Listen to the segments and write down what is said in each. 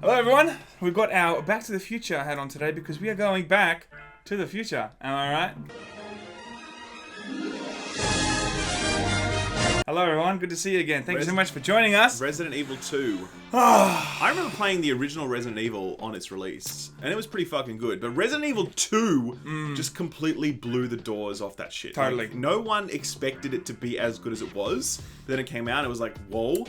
Hello everyone, we've got our Back to the Future hat on today because we are going back to the future. Am I right? Hello everyone, good to see you again. Thank you so much for joining us. Resident Evil 2. I remember playing the original Resident Evil on its release, and it was pretty fucking good. But Resident Evil 2 just completely blew the doors off that shit. Totally. Like, no one expected it to be as good as it was. Then it came out, and it was like, whoa.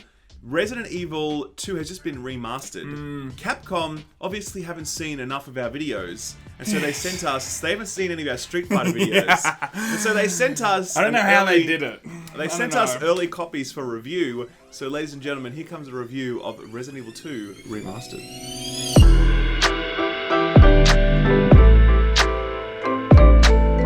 Resident Evil 2 has just been remastered. Capcom obviously haven't seen enough of our videos, and so they sent us, they haven't seen any of our Street Fighter videos. And so they sent us... I don't know how they did it. They sent us early copies for review. So ladies and gentlemen, here comes a review of Resident Evil 2 Remastered.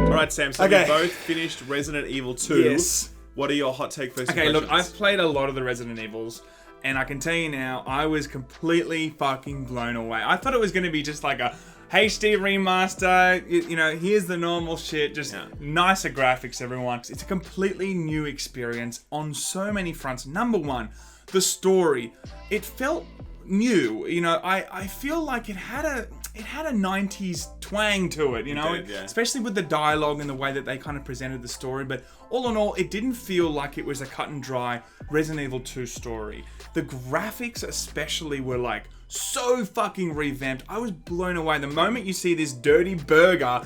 Alright Sam, so we both finished Resident Evil 2. Yes. What are your hot take first Okay, impressions? look, I've played a lot of the Resident Evils, and I can tell you now, I was completely fucking blown away. I thought it was going to be just like a HD remaster, you know, here's the normal shit, just nicer graphics, everyone. It's a completely new experience on so many fronts. Number one, the story. It felt new, you know, I feel like it had a 90s twang to it, you know, especially with the dialogue and the way that they kind of presented the story. But all in all, it didn't feel like it was a cut and dry Resident Evil 2 story. The graphics especially were like so fucking revamped. I was blown away. The moment you see this dirty burger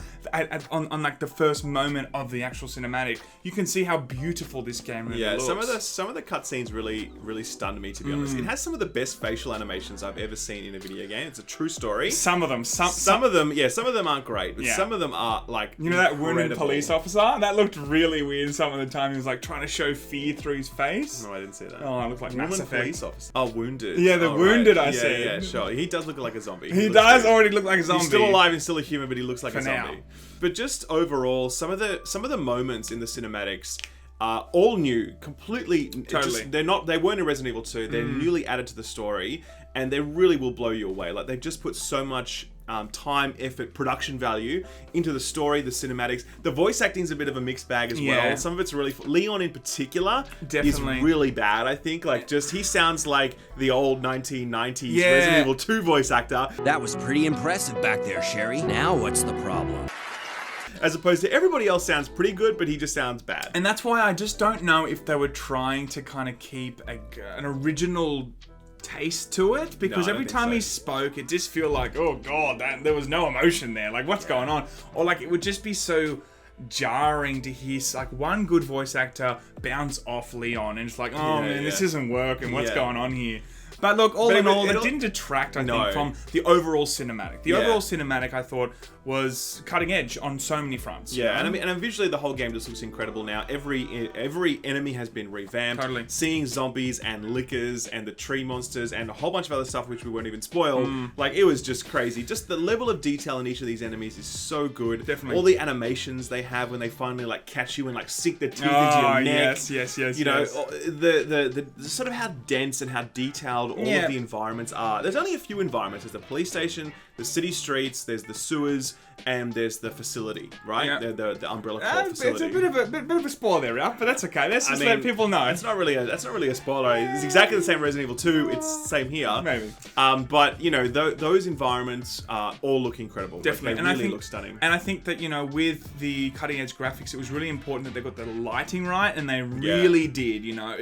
on like the first moment of the actual cinematic, you can see how beautiful this game really looks. some of the cutscenes really stunned me, to be honest. It has some of the best facial animations I've ever seen in a video game. It's a true story. Some of them, some of them aren't great, but some of them are like, you know, that wounded police officer? That looked really weird some of the time. He was like trying to show fear through his face. No, I didn't see that. Oh, it looked like Mass Effect. Police officer. Oh, wounded. Yeah, the wounded, I said. Yeah, sure. He does look like a zombie. He does already look like a zombie. He's still alive and still a human, but he looks like a zombie. Now. But just overall, some of the moments in the cinematics are all new, completely. Totally. They weren't in Resident Evil 2. They're newly added to the story, and they really will blow you away. Like, they've just put so much time, effort, production value into the story, the cinematics. The voice acting's a bit of a mixed bag as well. Some of it's really... Leon in particular is really bad, I think. Like, just, he sounds like the old 1990s Resident Evil 2 voice actor. That was pretty impressive back there, Sherry. Now what's the problem? As opposed to everybody else sounds pretty good, but he just sounds bad. And that's why I just don't know if they were trying to kind of keep an original taste to it, because every time he spoke, it just feel like, oh god, there was no emotion there. Like, what's going on? Or like, it would just be so jarring to hear like one good voice actor bounce off Leon, and it's like, oh man, this isn't working. What's going on here? But look, all in all, it didn't detract, I think, from the overall cinematic. The overall cinematic, I thought, was cutting edge on so many fronts. Yeah, and I mean, and visually, the whole game just looks incredible now. Every enemy has been revamped. Totally. Seeing zombies and lickers and the tree monsters and a whole bunch of other stuff which we won't even spoil. Like, it was just crazy. Just the level of detail in each of these enemies is so good. Definitely. All the animations they have when they finally like catch you and like sink their teeth into your neck. Yes. You know, the sort of how dense and how detailed all of the environments are. There's only a few environments. There's the police station, the city streets, there's the sewers, and there's the facility, right? Yeah. The Umbrella Corps facility. It's a bit of a spoiler there, Ralph, but that's okay. Let's just let people know. That's not really a spoiler. It's exactly the same Resident Evil 2. It's the same here. Maybe. But you know, those environments all look incredible. Definitely, like, they really look stunning. And I think that, you know, with the cutting edge graphics, it was really important that they got the lighting right, and they really did. You know,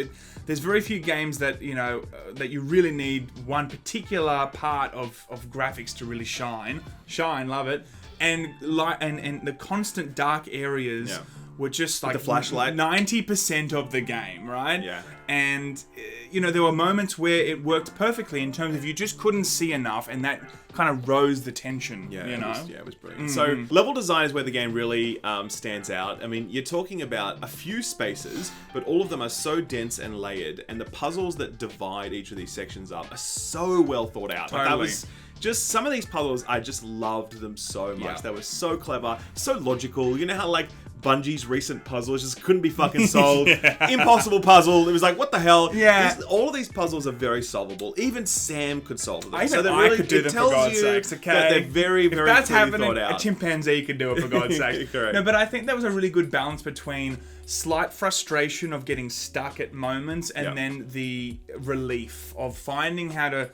there's very few games that, you know, that you really need one particular part of graphics to really shine. Love it. And the constant dark areas were just like the flashlight, 90% of the game, right? Yeah. And you know, there were moments where it worked perfectly in terms of you just couldn't see enough, and that kind of rose the tension. Yeah, you know, it was brilliant. So level design is where the game really stands out. I mean, you're talking about a few spaces, but all of them are so dense and layered, and the puzzles that divide each of these sections up are so well thought out. Totally. Like, that was just some of these puzzles, I just loved them so much. Yeah. They were so clever, so logical. You know how like Bungie's recent puzzles just couldn't be fucking solved. Impossible puzzle. It was like, what the hell? Yeah. All of these puzzles are very solvable. Even Sam could solve them. Even I could do them, for God's sakes, okay? That they're very, very if that's clearly happening, thought out. a chimpanzee could do it, for God's sake. Correct. No, but I think that was a really good balance between slight frustration of getting stuck at moments and then the relief of finding how to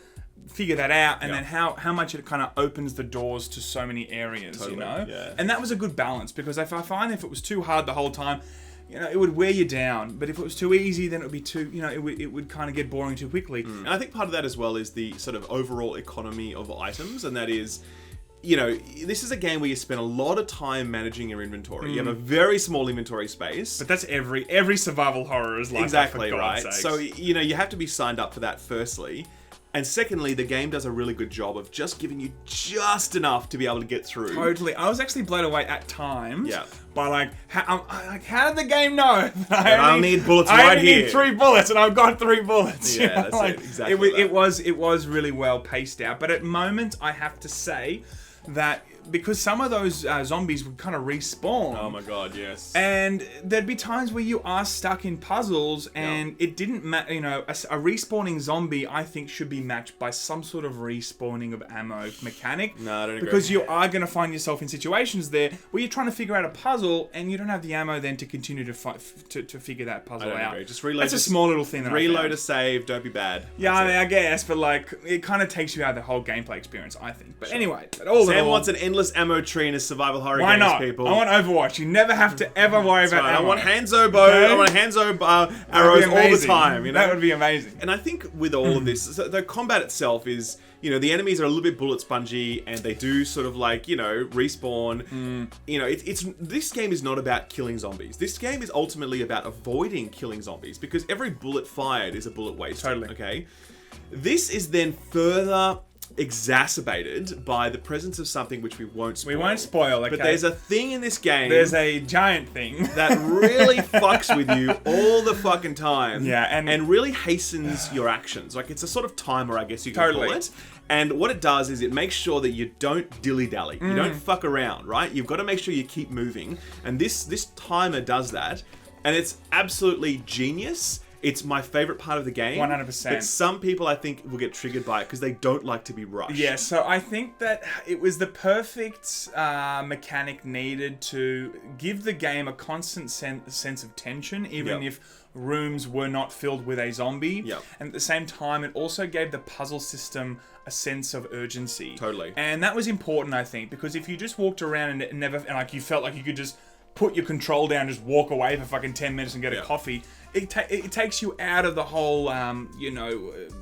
figure that out, and then how much it kind of opens the doors to so many areas, Totally, you know? yeah. And that was a good balance, because if it was too hard the whole time, you know, it would wear you down. But if it was too easy, then it would be too, you know, it would kind of get boring too quickly. And I think part of that as well is the sort of overall economy of items, and that is, you know, this is a game where you spend a lot of time managing your inventory. You have a very small inventory space. But that's every survival horror is like exactly that, for God's right. sakes. So, you know, you have to be signed up for that firstly. And secondly, the game does a really good job of just giving you just enough to be able to get through. Totally. I was actually blown away at times Yeah. by how did the game know that I'll need bullets I right only here. need 3 bullets, and I've got 3 bullets. Yeah, You know, that's like, it. Exactly. It was really well paced out. But at moments, I have to say that because some of those zombies would kind of respawn. Oh my god, yes. And there'd be times where you are stuck in puzzles, and it didn't matter. You know, a respawning zombie, I think, should be matched by some sort of respawning of ammo mechanic. No, I don't agree. Because you are going to find yourself in situations there where you're trying to figure out a puzzle, and you don't have the ammo then to continue to figure that puzzle I don't out. agree. Just reload. That's a small little thing that reload I found. a save. Don't be bad. Yeah, That's I mean, it. I guess, but like, it kind of takes you out of the whole gameplay experience, I think. But anyway, but all in Sam all, wants an endless ammo tree in his survival horror why games, not? people. I want Overwatch. You never have to ever worry about Right, I ammo. want Hanzo bow. Okay? I want Hanzo That would arrows be all the amazing. time. You know That would be amazing. And I think with all of this, so the combat itself is, you know, the enemies are a little bit bullet spongy, and they do sort of like, you know, respawn. You know, it's this game is not about killing zombies. This game is ultimately about avoiding killing zombies, because every bullet fired is a bullet wasted. Totally. Okay. This is then further exacerbated by the presence of something which we won't spoil. We won't spoil, okay? But there's a thing in this game There's a giant thing. that really fucks with you all the fucking time. Yeah, and really hastens your actions. Like, it's a sort of timer, I guess you can Totally. call it. And what it does is it makes sure that you don't dilly-dally. You don't fuck around, right? You've got to make sure you keep moving. And this timer does that. And it's absolutely genius. It's my favorite part of the game. 100%. But some people, I think, will get triggered by it because they don't like to be rushed. Yeah, so I think that it was the perfect mechanic needed to give the game a constant sense of tension, even if rooms were not filled with a zombie. Yep. And at the same time, it also gave the puzzle system a sense of urgency. Totally. And that was important, I think, because if you just walked around and like you felt like you could just put your control down, just walk away for fucking 10 minutes and get a coffee, it takes you out of the whole,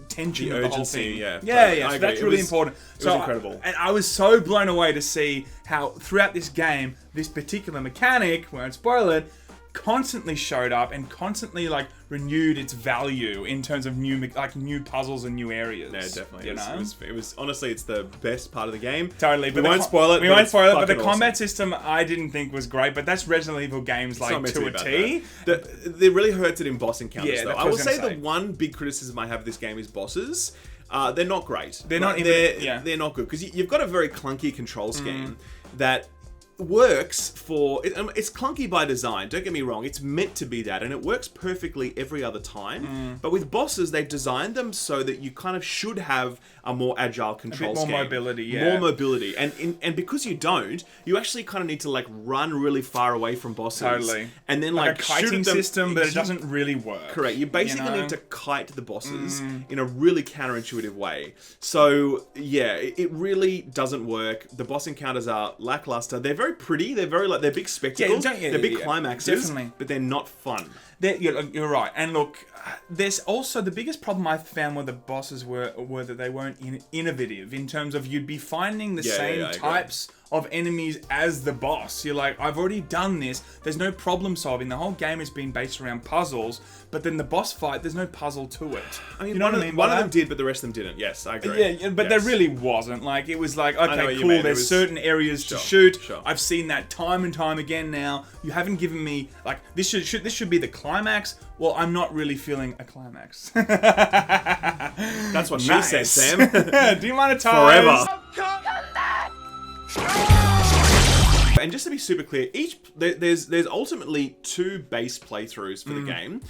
tension The of the whole urgency, thing. yeah. Yeah, I so agree. that's It really was- important. it was incredible. And I was so blown away to see how throughout this game, this particular mechanic, won't spoil it, constantly showed up and constantly like renewed its value in terms of new puzzles and new areas. Yeah, definitely. You know? It was honestly, it's the best part of the game. Totally, We but won't spoil it. We but won't it's spoil it, but the fucking combat awesome. system I didn't think was great. But that's Resident Evil games It's like not meant to be a about T. that. It really hurts it in boss encounters, Yeah, though. that's I what I will was gonna say say. the one big criticism I have of this game is bosses. They're not great. They're not even- They're not good because you've got a very clunky control scheme that works for it's clunky by design, don't get me wrong, it's meant to be that, and it works perfectly every other time. But with bosses, they've designed them so that you kind of should have a more agile control more scheme. mobility, yeah. More mobility, and because you don't, you actually kind of need to like run really far away from bosses. Totally. And then Like like a shoot kiting them. system, but it doesn't really work. Correct. You basically know? need to kite the bosses in a really counterintuitive way. So yeah, it really doesn't work. The boss encounters are lackluster. They're very pretty. They're big spectacles. They're big climaxes, definitely. but they're not fun. You're right. And look, there's also the biggest problem I found with the bosses were that they weren't innovative in terms of you'd be finding the same I agree. types of enemies as the boss. You're like, I've already done this. There's no problem solving. The whole game has been based around puzzles, but then the boss fight, there's no puzzle to it. I mean, you know what I mean? one of them did, but the rest of them didn't. Yes, I agree. Yeah, but yes. there really wasn't. Like, it was like, know okay, what you cool, mean. It there's was- certain areas to Sure, shoot. sure. I've seen that time and time again now. You haven't given me, like, this should be the climax. Well, I'm not really feeling a climax. That's what she said, Sam. Demonetized. Forever. And just to be super clear, there's ultimately 2 base playthroughs for the game.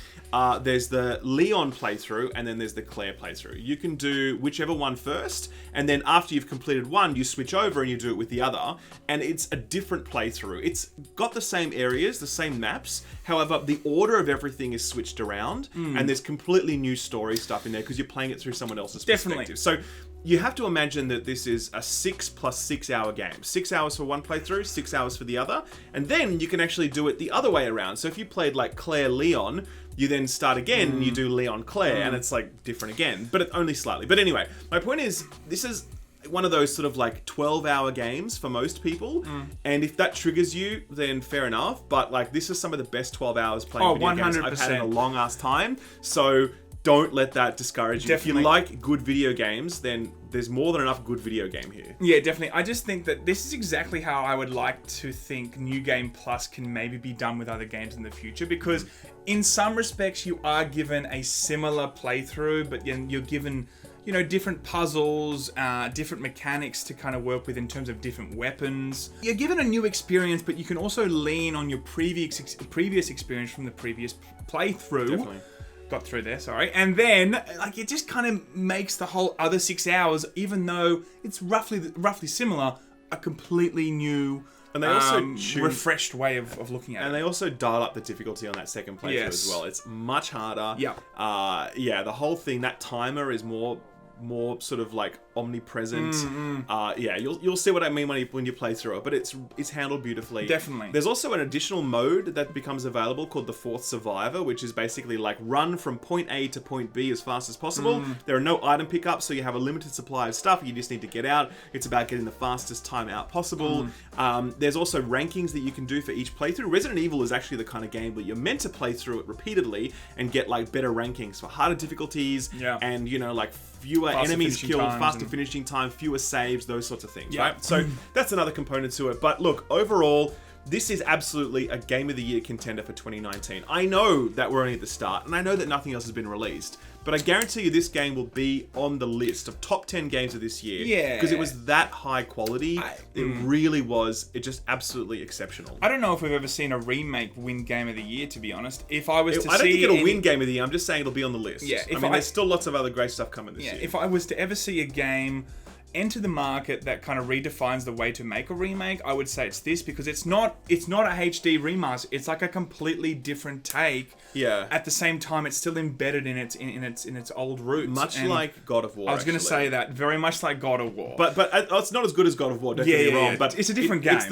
There's the Leon playthrough, and then there's the Claire playthrough. You can do whichever one first, and then after you've completed one, you switch over and you do it with the other, and it's a different playthrough. It's got the same areas, the same maps, however, the order of everything is switched around, and there's completely new story stuff in there because you're playing it through someone else's Definitely. perspective. So you have to imagine that this is a 6 plus 6 hour game. 6 hours for one playthrough, 6 hours for the other. And then you can actually do it the other way around. So if you played like Claire Leon, you then start again and you do Leon Claire, and it's like different again, but only slightly. But anyway, my point is, this is one of those sort of like 12-hour games for most people. And if that triggers you, then fair enough. But like, this is some of the best 12 hours playing video games I've had in a long ass time. So don't let that discourage you. Definitely. If you like good video games, then there's more than enough good video game here. Yeah, definitely. I just think that this is exactly how I would like to think New Game Plus can maybe be done with other games in the future, because in some respects you are given a similar playthrough, but you're given, you know, different puzzles, different mechanics to kind of work with in terms of different weapons. You're given a new experience, but you can also lean on your previous experience from the previous playthrough. Definitely. Got through there, sorry. And then, like, it just kind of makes the whole other 6 hours, even though it's roughly similar, a completely new, and they also refreshed way of looking at it. And they also dial up the difficulty on that second playthrough as well. It's much harder. Yeah. The whole thing, that timer is more sort of like omnipresent. You'll see what I mean when you play through it, but it's handled beautifully. Definitely. There's also an additional mode that becomes available called the Fourth Survivor, which is basically like run from point A to point B as fast as possible. There are no item pickups, so you have a limited supply of stuff. You just need to get out. It's about getting the fastest time out possible. There's also rankings that you can do for each playthrough. Resident Evil is actually the kind of game where you're meant to play through it repeatedly and get like better rankings for harder difficulties, and you know, like fewer enemies killed, faster finishing time, fewer saves, those sorts of things, right? So that's another component to it. But look, overall, this is absolutely a Game of the Year contender for 2019. I know that we're only at the start, and I know that nothing else has been released, but I guarantee you this game will be on the list of top 10 games of this year. Yeah. Because it was that high quality. It really was. It just absolutely exceptional. I don't know if we've ever seen a remake win Game of the Year, to be honest. If I was to I don't think it'll win Game of the Year. I'm just saying it'll be on the list. Yeah. There's still lots of other great stuff coming this year. If I was to ever see a game enter the market that kind of redefines the way to make a remake, I would say it's this, because it's not a HD remaster. It's like a completely different take. Yeah. At the same time, it's still embedded in its old roots. Much like God of War. I was going to say that, very much like God of War. But it's not as good as God of War. Don't get me wrong. But it's a different game. It's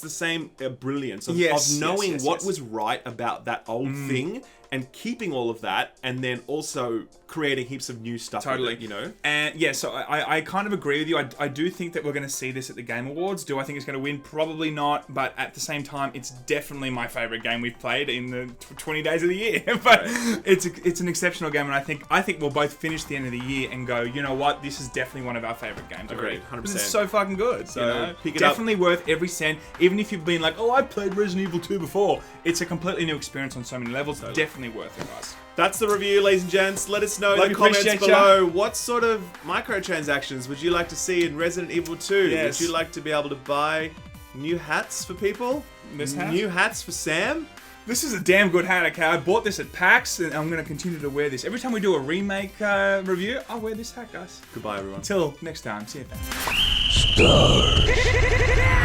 the same brilliance of knowing what was right about that old thing, and keeping all of that, and then also creating heaps of new stuff. Totally. With it, you know? And yeah, so I kind of agree with you. I do think that we're going to see this at the Game Awards. Do I think it's going to win? Probably not. But at the same time, it's definitely my favorite game we've played in the 20 days of the year. But it's an exceptional game, and I think we'll both finish the end of the year and go, you know what? This is definitely one of our favorite games. Agreed, 100%. It's so fucking good. So you know, pick it definitely worth every cent. Even if you've been like, oh, I played Resident Evil 2 before. It's a completely new experience on so many levels. Totally. Definitely worth it, guys. That's the review, ladies and gents. Let us know in the comments below. What sort of microtransactions would you like to see in Resident Evil 2? Yes. Would you like to be able to buy new hats for people? New hats for Sam? This is a damn good hat, okay? I bought this at PAX, and I'm going to continue to wear this. Every time we do a remake review, I'll wear this hat, guys. Goodbye, everyone. Until next time. See you, fans. Stars.